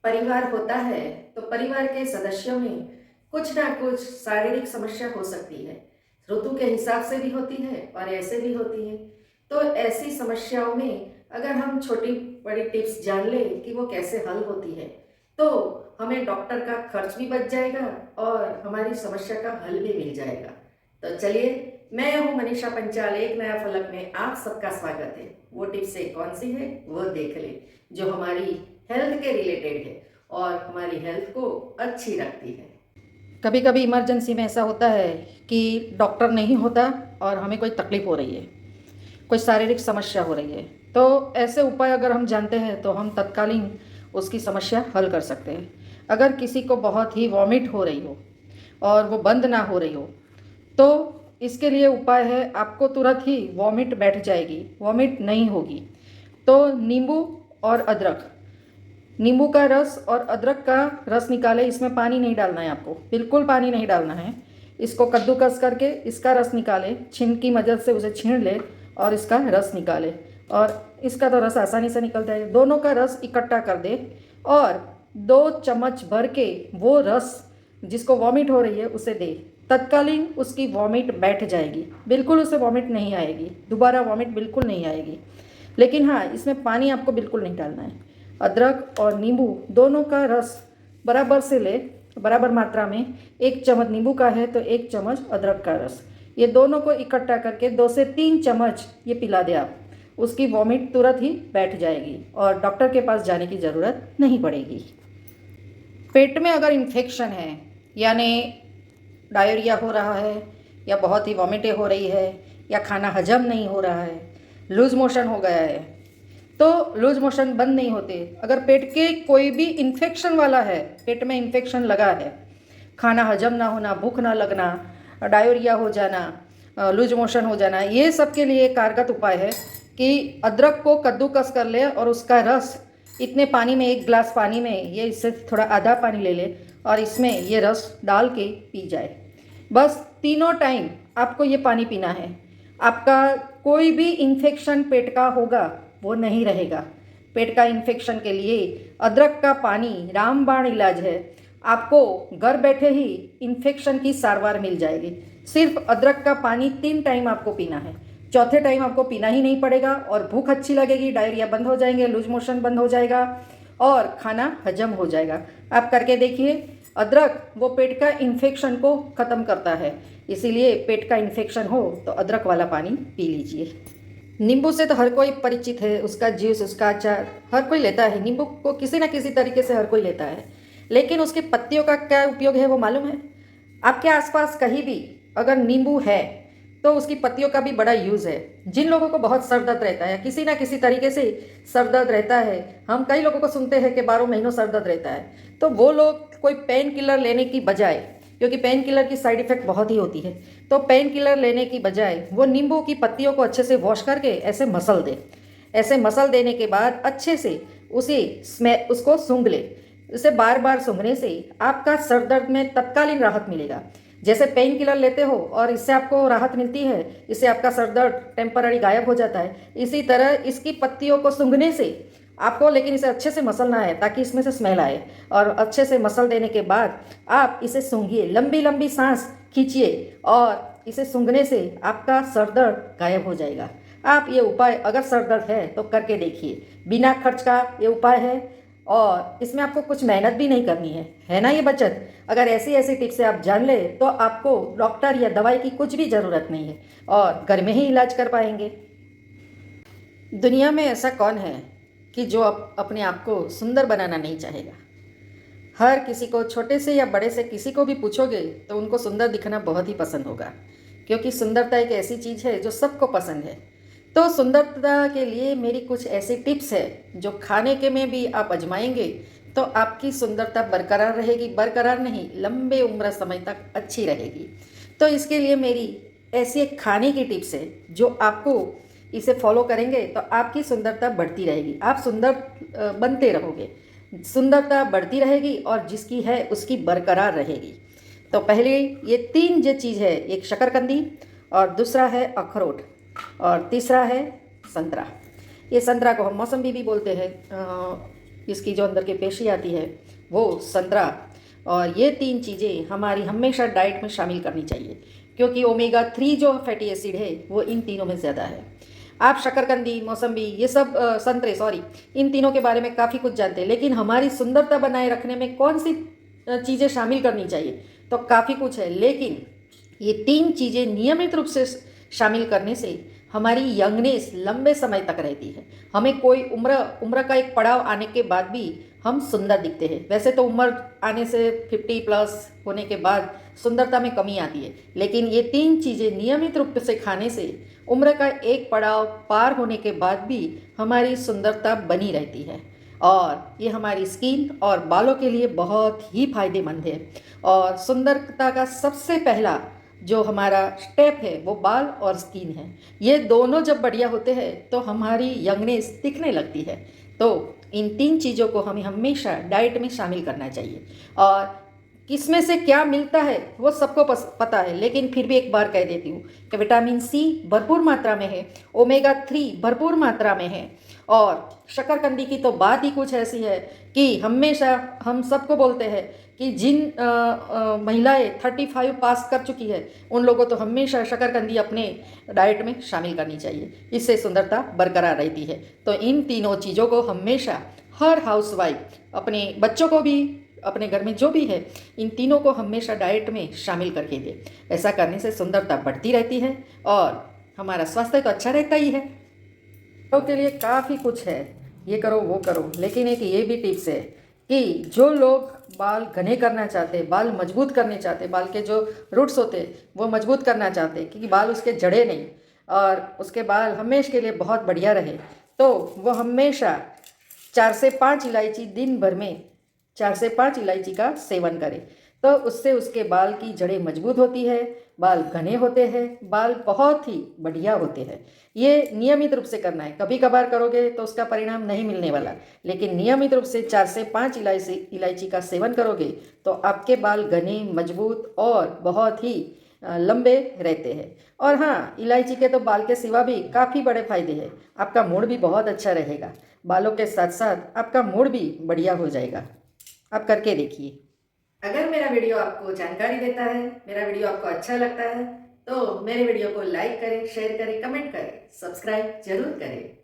परिवार होता है तो परिवार के सदस्यों में कुछ ना कुछ शारीरिक समस्या हो सकती है। ऋतु के हिसाब से भी होती है और ऐसे भी होती है। तो ऐसी समस्याओं में अगर हम छोटी बड़ी टिप्स जान लें कि वो कैसे हल होती है, तो हमें डॉक्टर का खर्च भी बच जाएगा और हमारी समस्या का हल भी मिल जाएगा। तो चलिए, मैं हूँ मनीषा पंचाल, एक नया फलक में आप सबका स्वागत है। वो टिप्स कौन सी है वो देख ले, जो हमारी हेल्थ के रिलेटेड है और हमारी हेल्थ को अच्छी रखती है। कभी कभी इमरजेंसी में ऐसा होता है कि डॉक्टर नहीं होता और हमें कोई तकलीफ़ हो रही है, कोई शारीरिक समस्या हो रही है। तो ऐसे उपाय अगर हम जानते हैं तो हम तत्कालीन उसकी समस्या हल कर सकते हैं। अगर किसी को बहुत ही वॉमिट हो रही हो और वो बंद ना हो रही हो, तो इसके लिए उपाय है, आपको तुरंत ही वॉमिट बैठ जाएगी, वॉमिट नहीं होगी। तो नींबू और अदरक, नींबू का रस और अदरक का रस निकाले। इसमें पानी नहीं डालना है, आपको बिल्कुल पानी नहीं डालना है। इसको कद्दूकस करके इसका रस निकाले, छीन की मदद से उसे छीन ले और इसका रस निकाले। और इसका तो रस आसानी से निकलता है। दोनों का रस इकट्ठा कर दे और 2 चम्मच भर के वो रस जिसको वॉमिट हो रही है उसे दे। तत्कालीन उसकी वॉमिट बैठ जाएगी, बिल्कुल उसे वॉमिट नहीं आएगी, दोबारा वॉमिट बिल्कुल नहीं आएगी। लेकिन हाँ, इसमें पानी आपको बिल्कुल नहीं डालना है। अदरक और नींबू दोनों का रस बराबर से ले, बराबर मात्रा में। 1 चम्मच नींबू का है तो 1 चम्मच अदरक का रस, ये दोनों को इकट्ठा करके 2 से 3 चम्मच ये पिला दे आप। उसकी वॉमिट तुरंत ही बैठ जाएगी और डॉक्टर के पास जाने की ज़रूरत नहीं पड़ेगी। पेट में अगर इन्फेक्शन है, यानी डायरिया हो रहा है या बहुत ही वॉमिटें हो रही है या खाना हजम नहीं हो रहा है, लूज़ मोशन हो गया है, तो लूज मोशन बंद नहीं होते। अगर पेट के कोई भी इन्फेक्शन वाला है, पेट में इन्फेक्शन लगा है, खाना हजम ना होना, भूख ना लगना, डायरिया हो जाना, लूज मोशन हो जाना, ये सब के लिए कारगर उपाय है कि अदरक को कद्दूकस कर ले और उसका रस इतने पानी में, 1 गिलास पानी में, ये इससे थोड़ा आधा पानी ले ले और इसमें ये रस डाल के पी जाए। बस तीनों टाइम आपको ये पानी पीना है। आपका कोई भी इन्फेक्शन पेट का होगा वो नहीं रहेगा। पेट का इन्फेक्शन के लिए अदरक का पानी रामबाण इलाज है। आपको घर बैठे ही इन्फेक्शन की सारवार मिल जाएगी। सिर्फ अदरक का पानी 3 टाइम आपको पीना है। चौथे टाइम आपको पीना ही नहीं पड़ेगा और भूख अच्छी लगेगी, डायरिया बंद हो जाएंगे, लूज मोशन बंद हो जाएगा और खाना हजम हो जाएगा। आप करके देखिए। अदरक वो पेट का इन्फेक्शन को ख़त्म करता है, इसीलिए पेट का इन्फेक्शन हो तो अदरक वाला पानी पी लीजिए। नींबू से तो हर कोई परिचित है, उसका जूस, उसका अचार हर कोई लेता है। नींबू को किसी ना किसी तरीके से हर कोई लेता है, लेकिन उसकी पत्तियों का क्या उपयोग है वो मालूम है? आपके आसपास कहीं भी अगर नींबू है तो उसकी पत्तियों का भी बड़ा यूज़ है। जिन लोगों को बहुत सर दर्द रहता है, किसी ना किसी तरीके से सर दर्द रहता है, हम कई लोगों को सुनते हैं कि 12 महीनों सर दर्द रहता है, तो वो लोग कोई पेन किलर लेने की बजाय, क्योंकि पेन किलर की साइड इफ़ेक्ट बहुत ही होती है, तो पेन किलर लेने की बजाय वो नींबू की पत्तियों को अच्छे से वॉश करके ऐसे मसल दे। ऐसे मसल देने के बाद अच्छे से उसको सूंघ ले। इसे बार बार सूंघने से आपका सर दर्द में तत्कालीन राहत मिलेगा। जैसे पेन किलर लेते हो और इससे आपको राहत मिलती है, इससे आपका सर दर्द टेम्पररी गायब हो जाता है, इसी तरह इसकी पत्तियों को सूंघने से आपको, लेकिन इसे अच्छे से मसलना है ताकि इसमें से स्मेल आए। और अच्छे से मसल देने के बाद आप इसे सूंघिए, लंबी लंबी सांस खींचिए और इसे सूंघने से आपका सर दर्द गायब हो जाएगा। आप ये उपाय अगर सर दर्द है तो करके देखिए। बिना खर्च का ये उपाय है और इसमें आपको कुछ मेहनत भी नहीं करनी है ना ये बचत? अगर ऐसी ऐसी टिप्स से आप जान ले तो आपको डॉक्टर या दवाई की कुछ भी ज़रूरत नहीं है और घर में ही इलाज कर पाएंगे। दुनिया में ऐसा कौन है कि जो अपने आप को सुंदर बनाना नहीं चाहेगा? हर किसी को, छोटे से या बड़े से, किसी को भी पूछोगे तो उनको सुंदर दिखना बहुत ही पसंद होगा, क्योंकि सुंदरता एक ऐसी चीज़ है जो सबको पसंद है। तो सुंदरता के लिए मेरी कुछ ऐसी टिप्स है जो खाने के में भी आप आजमाएंगे तो आपकी सुंदरता बरकरार रहेगी, बरकरार नहीं, लंबे उम्र समय तक अच्छी रहेगी। तो इसके लिए मेरी ऐसी एक खाने की टिप्स है जो आपको, इसे फॉलो करेंगे तो आपकी सुंदरता बढ़ती रहेगी, आप सुंदर बनते रहोगे, सुंदरता बढ़ती रहेगी और जिसकी है उसकी बरकरार रहेगी। तो पहले ये 3 जो चीज़ है, एक शकरकंदी और दूसरा है अखरोट और तीसरा है संतरा। ये संतरा को हम मौसम्बी भी बोलते हैं, इसकी जो अंदर की पेशी आती है वो संतरा, और ये 3 चीज़ें हमारी हमेशा डाइट में शामिल करनी चाहिए, क्योंकि ओमेगा 3 जो फैटी एसिड है वो इन तीनों में ज़्यादा है। आप शकरकंदी, मौसम्बी, ये सब संतरे सॉरी, इन तीनों के बारे में काफ़ी कुछ जानते हैं, लेकिन हमारी सुंदरता बनाए रखने में कौन सी चीज़ें शामिल करनी चाहिए, तो काफ़ी कुछ है। लेकिन ये 3 चीज़ें नियमित रूप से शामिल करने से हमारी यंगनेस लंबे समय तक रहती है। हमें कोई उम्र का एक पड़ाव आने के बाद भी हम सुंदर दिखते हैं। वैसे तो उम्र आने से 50 प्लस होने के बाद सुंदरता में कमी आती है, लेकिन ये 3 चीज़ें नियमित रूप से खाने से उम्र का एक पड़ाव पार होने के बाद भी हमारी सुंदरता बनी रहती है, और ये हमारी स्किन और बालों के लिए बहुत ही फायदेमंद है। और सुंदरता का सबसे पहला जो हमारा स्टेप है वो बाल और स्किन है। ये दोनों जब बढ़िया होते हैं तो हमारी यंगनेस दिखने लगती है। तो इन 3 चीज़ों को हमें हमेशा डाइट में शामिल करना चाहिए, और किसमें से क्या मिलता है वो सबको पता है, लेकिन फिर भी एक बार कह देती हूँ कि विटामिन सी भरपूर मात्रा में है, ओमेगा 3 भरपूर मात्रा में है, और शकरकंदी की तो बात ही कुछ ऐसी है कि हमेशा हम सबको बोलते हैं कि जिन महिलाएं 35 पास कर चुकी है उन लोगों तो हमेशा शकरकंदी अपने डाइट में शामिल करनी चाहिए, इससे सुंदरता बरकरार रहती है। तो इन तीनों चीज़ों को हमेशा हर हाउसवाइफ अपने बच्चों को भी, अपने घर में जो भी है, इन तीनों को हमेशा डाइट में शामिल करके दे। ऐसा करने से सुंदरता बढ़ती रहती है और हमारा स्वास्थ्य तो अच्छा रहता ही है। तो के लिए काफ़ी कुछ है, ये करो वो करो, लेकिन एक ये भी टिप्स है कि जो लोग बाल घने करना चाहते हैं, बाल मजबूत करने चाहते हैं, बाल के जो रूट्स होते हैं वो मजबूत करना चाहते हैं, क्योंकि बाल उसके झड़े नहीं और उसके बाल हमेशा के लिए बहुत बढ़िया रहे, तो वो हमेशा 4 से 5 इलायची दिन भर में 4 से 5 इलायची का सेवन करें। तो उससे उसके बाल की जड़ें मजबूत होती है, बाल घने होते हैं, बाल बहुत ही बढ़िया होते हैं। ये नियमित रूप से करना है, कभी कभार करोगे तो उसका परिणाम नहीं मिलने वाला, लेकिन नियमित रूप से 4 से 5 इलायची का सेवन करोगे तो आपके बाल घने, मजबूत और बहुत ही लंबे रहते हैं। और हाँ, इलायची के तो बाल के सिवा भी काफ़ी बड़े फायदे हैं। आपका मूड भी बहुत अच्छा रहेगा, बालों के साथ साथ आपका मूड भी बढ़िया हो जाएगा। आप करके देखिए। अगर मेरा वीडियो आपको जानकारी देता है, मेरा वीडियो आपको अच्छा लगता है, तो मेरे वीडियो को लाइक करें, शेयर करें, कमेंट करें, सब्सक्राइब जरूर करें।